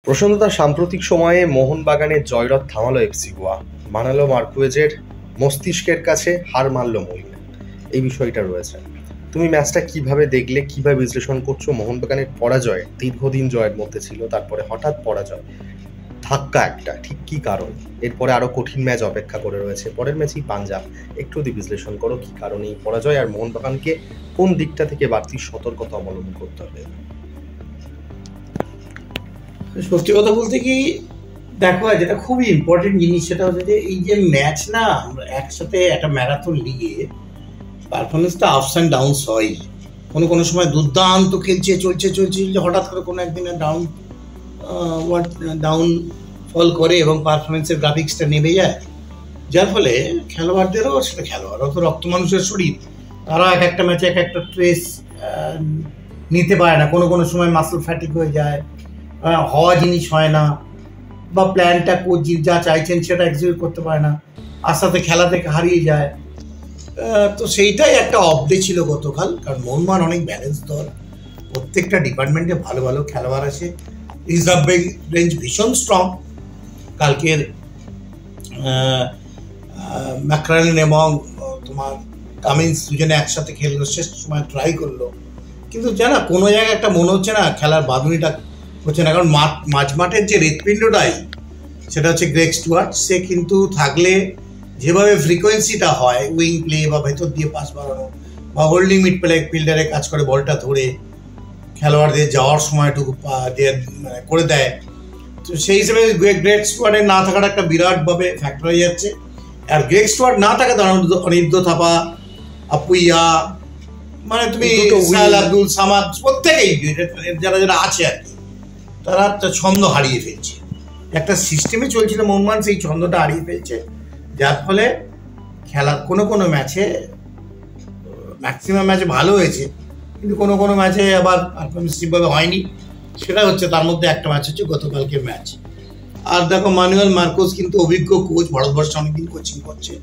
প্রসন্নতা সাম্প্রতিক সময়ে মোহনবাগানের জয়রথ থামালো এফসি গোয়া, বানালো মার্কুয়েজের মস্তিষ্কের কাছে হার মানল মলিন। এই বিষয়টা রয়েছে। তুমি ম্যাচটা কিভাবে দেখলে, কিভাবে বিশ্লেষণ করছো? মোহনবাগানের পরাজয় দীর্ঘদিন জয়ের মধ্যে ছিল, তারপরে হঠাৎ পরাজয়, ধাক্কা একটা, ঠিক কী কারণ? এরপরে আরও কঠিন ম্যাচ অপেক্ষা করে রয়েছে, পরের ম্যাচেই পাঞ্জাব। একটু যদি বিশ্লেষণ করো কী কারণে এই পরাজয়, আর মোহনবাগানকে কোন দিকটা থেকে বাড়তি সতর্কতা অবলম্বন করতে হবে? সত্যি কথা বলতে কি, দেখো যেটা খুবই ইম্পর্টেন্ট জিনিস সেটা হচ্ছে যে এই যে ম্যাচ না, আমরা একসাথে একটা ম্যারাথন লিগে পারফরমেন্সটা আপস অ্যান্ড ডাউনস হয়। কোনো সময় দুর্দান্ত খেলছে, চলছে হঠাৎ করে কোনো একদিনে ডাউন ফল করে এবং পারফরমেন্সের গ্রাফিক্সটা নেমে যায়, যার ফলে খেলোয়াড়দেরও সেটা, খেলোয়াড়ও তো রক্ত মানুষের শরীর, তারা এক একটা ম্যাচে এক একটা ট্রেস নিতে পারে না। কোনো সময় মাসল ফ্যাটিক হয়ে যায়, হওয়া জিনিস হয় না, বা প্ল্যানটা কোচ যা চাইছেন সেটা এক্সিকিউট করতে পারে না, আস্তে খেলা থেকে হারিয়ে যায়। তো সেইটাই একটা অপডে ছিল গতকাল। কারণ মোহনবাগান অনেক ব্যালেন্স দল, প্রত্যেকটা ডিপার্টমেন্টে ভালো ভালো খেলোয়াড় আছে, রিজার্ভ রেঞ্জ ভীষণ স্ট্রং। কালকের ম্যাকরারেন এবং তোমার কামিন্স দুজনে একসাথে খেললো, শেষ সময় ট্রাই করলো, কিন্তু জানা কোনো জায়গায় একটা মনে হচ্ছে না খেলার বাঁধুনিটা হচ্ছে না। কারণ মাঝমাঠের যে হৃৎপিণ্ডটাই, সেটা হচ্ছে গ্রেগ স্টুয়ার্ট। সে কিন্তু থাকলে যেভাবে ফ্রিকোয়েন্সিটা হয়, উইং প্লে বা ভেতর দিয়ে পাস বাড়ানো বা হোল্ডিং মিড ফিল্ডারে কাজ করে বলটা ধরে খেলোয়াড়দের যাওয়ার সময়টুকু করে দেয়, তো সেই হিসেবে গ্রেগ স্টুয়ার্টের না থাকাটা একটা বিরাটভাবে ফ্যাক্টর হয়ে যাচ্ছে। আর গ্রেগ স্টুয়ার্ট না থাকা অনির্দ থাপা, আপুইয়া, মানে তুমি আব্দুল সামাদ, প্রত্যেকেই যারা আছে আর কি, তারা একটা ছন্দ হারিয়ে ফেলছে। একটা সিস্টেমে চলছিল মোহনবাগান, সেই ছন্দটা হারিয়ে ফেলছে, যার ফলে খেলার কোনো ম্যাচে, ম্যাক্সিমাম ম্যাচে ভালো হয়েছে, কিন্তু কোনো ম্যাচে আবার পারফরমেন্সিভভাবে হয়নি। সেটা হচ্ছে তার মধ্যে একটা ম্যাচ হচ্ছে গতকালকের ম্যাচ। আর দেখো, মানুয়েল মার্কোস কিন্তু অভিজ্ঞ কোচ, ভারতবর্ষে অনেকদিন কোচিং করছে,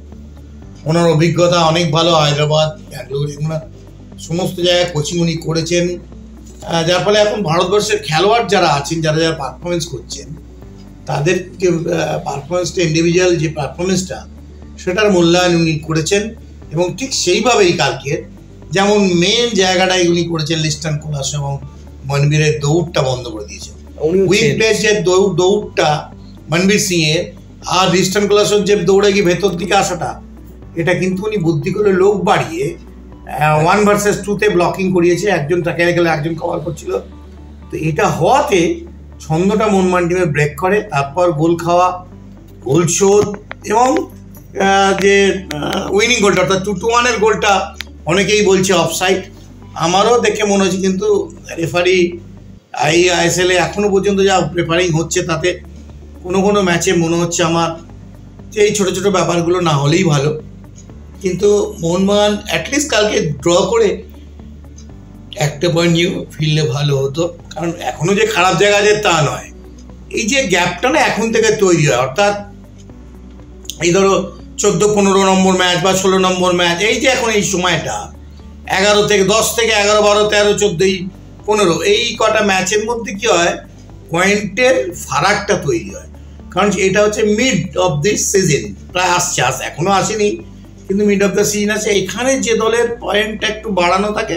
ওনার অভিজ্ঞতা অনেক ভালো। হায়দ্রাবাদ, ব্যাঙ্গালোর, এগুলো সমস্ত জায়গায় কোচিং উনি করেছেন, যার ফলে এখন ভারতবর্ষের খেলোয়াড় যারা আছেন, যারা পারফরমেন্স করছেন, তাদেরকে পারফরমেন্সটা, ইন্ডিভিজুয়াল যে পারফরমেন্সটা, সেটার মূল্যায়ন উনি করেছেন। এবং ঠিক সেইভাবেই কালকে যেমন মেন জায়গাটাই উনি করেছেন, লিস্টন কোলাস এবং মনবীরের দৌড়টা বন্ধ করে দিয়েছেন। উইক প্লেস যে দৌড়টা মনবীর সিং এর, আর লিস্টন কোলাসের যে দৌড়ে গিয়ে ভেতর দিকে আসাটা, এটা কিন্তু উনি বুদ্ধি করে লোক বাড়িয়ে 1 ভার্সেস 2-তে ব্লকিং করিয়েছে, একজন তাকে গেলে একজন কভার করছিল। তো এটা হওয়াতে ছন্দটা মোহনবাগান টিমের ব্রেক করে, তারপর গোল খাওয়া, গোল শোধ, এবং যে উইনিং গোলটা, অর্থাৎ 2-1-এর গোলটা অনেকেই বলছে অফসাইড, আমারও দেখে মনে হচ্ছে। কিন্তু রেফারি আইএসএলে এখনো পর্যন্ত যা প্রেফারিং হচ্ছে, তাতে কোনো ম্যাচে মনে হচ্ছে আমার যে এই ছোটো ছোটো ব্যাপারগুলো না হলেই ভালো। কিন্তু মোহনবাগান অ্যাটলিস্ট কালকে ড্র করে একটা পয়েন্ট নিয়ে ফিরলে ভালো হতো। কারণ এখনো যে খারাপ জায়গা আছে তা নয়, এই যে গ্যাপটা না এখন থেকে তৈরি হয়, অর্থাৎ এই ধরো 14-15 নম্বর ম্যাচ বা 16 নম্বর ম্যাচ, এই যে এখন এই সময়টা 11 থেকে 10 থেকে 11, 12, 13, 14, 15, এই কটা ম্যাচের মধ্যে কি হয়, পয়েন্টের ফারাকটা তৈরি হয়। কারণ এটা হচ্ছে মিড অফ দিস সিজন, প্রায় আসছে, এখনো আসেনি, কিন্তু মিড অফ দ্য সিজন আছে। এখানে যে দলের পয়েন্টটা একটু বাড়ানো থাকে,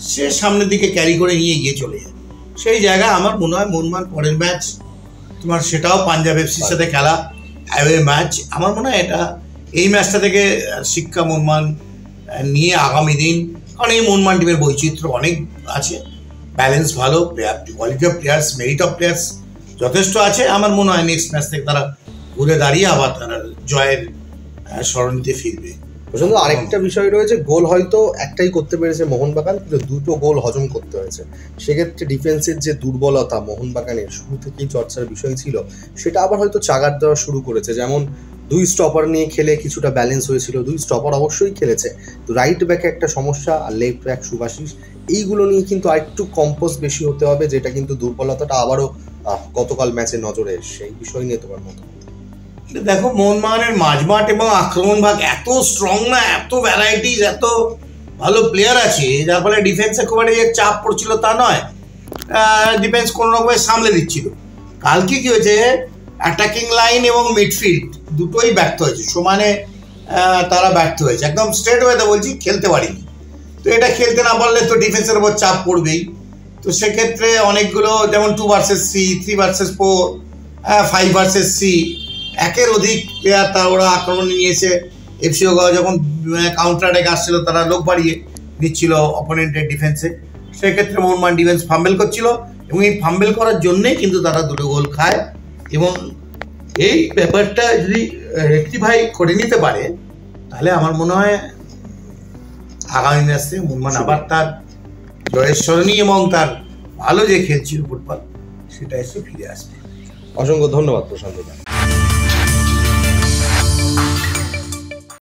সে সামনের দিকে ক্যারি করে নিয়ে গিয়ে চলে যায়। সেই জায়গায় আমার মনে হয় মোহনবাগান পরের ম্যাচ তোমার, সেটাও পাঞ্জাব এফসির সাথে খেলা, অ্যাওয়ে ম্যাচ, আমার মনে হয় এটা, এই ম্যাচটা থেকে শিক্ষা মোহনবাগান নিয়ে আগামী দিন, কারণ এই মোহনবাগান টিমের বৈচিত্র্য অনেক আছে, ব্যালেন্স ভালো, quality of players, merit of players যথেষ্ট আছে। আমার মনে হয় নেক্সট ম্যাচ থেকে তারা ঘুরে দাঁড়িয়ে আবার তারা জয়ের সরণিতে ফিরবে। প্রচন্ড আরেকটা বিষয় রয়েছে, গোল হয়তো একটাই করতে পেরেছে মোহনবাগান, কিন্তু দুটো গোল হজম করতে হয়েছে। সেক্ষেত্রে ডিফেন্সের যে দুর্বলতা মোহনবাগানের শুরু থেকেই চর্চার বিষয় ছিল, সেটা আবার হয়তো চাগার দেওয়া শুরু করেছে। যেমন 2 স্টপার নিয়ে খেলে কিছুটা ব্যালেন্স হয়েছিল, 2 স্টপার অবশ্যই খেলেছে, তো রাইট ব্যাকে একটা সমস্যা, আর লেফট ব্যাক শুভাশিস, এইগুলো নিয়ে কিন্তু আরেকটু কম্পোজ বেশি হতে হবে, যেটা কিন্তু দুর্বলতাটা আবারও গতকাল ম্যাচে নজরে এসছে। এই বিষয় নিয়ে তোমার মত? দেখো, মোহনবাগানের মাঝমাঠ এবং আক্রমণ ভাগ এত স্ট্রং না, এত ভ্যারাইটিস, এত ভালো প্লেয়ার আছে, যার ফলে ডিফেন্সে খুব একটা চাপ পড়ছিল তা নয়, ডিফেন্স কোনো রকমের সামলে দিচ্ছিল। কালকে কি হয়েছে, অ্যাটাকিং লাইন এবং মিডফিল্ড দুটোই ব্যর্থ হয়েছে, সমানে তারা ব্যর্থ হয়েছে, একদম স্ট্রেট ওয়েতে বলছি, খেলতে পারিনি। তো এটা খেলতে না পারলে তো ডিফেন্সের উপর চাপ পড়বেই। তো সেক্ষেত্রে অনেকগুলো, যেমন 2 ভার্সেস 3, 3 ভার্সেস 4, 5 ভার্সেস 3, একের অধিক প্লেয়ার ওরা আক্রমণে নিয়েছে। এফসি গোয়া যখন কাউন্টার অ্যাটাক আসছিল তারা লোক বাড়িয়ে দিচ্ছিল অপোনেন্টের ডিফেন্সে, সেক্ষেত্রে মোহনবাগান ডিফেন্স ফাম্বেল করছিল এবং এই ফাম্বেল করার জন্যেই কিন্তু তারা দুটো গোল খায়। এবং এই ব্যাপারটা যদি রেক্টিফাই করে নিতে পারে তাহলে আমার মনে হয় আগামী ম্যাচে মোহনবাগান আবার তার জয়ের সরণি এবং তার ভালো যে খেলছিল ফুটবল সেটা এসে ফিরে আসবে। অসংখ্য ধন্যবাদ প্রশান্ত দা।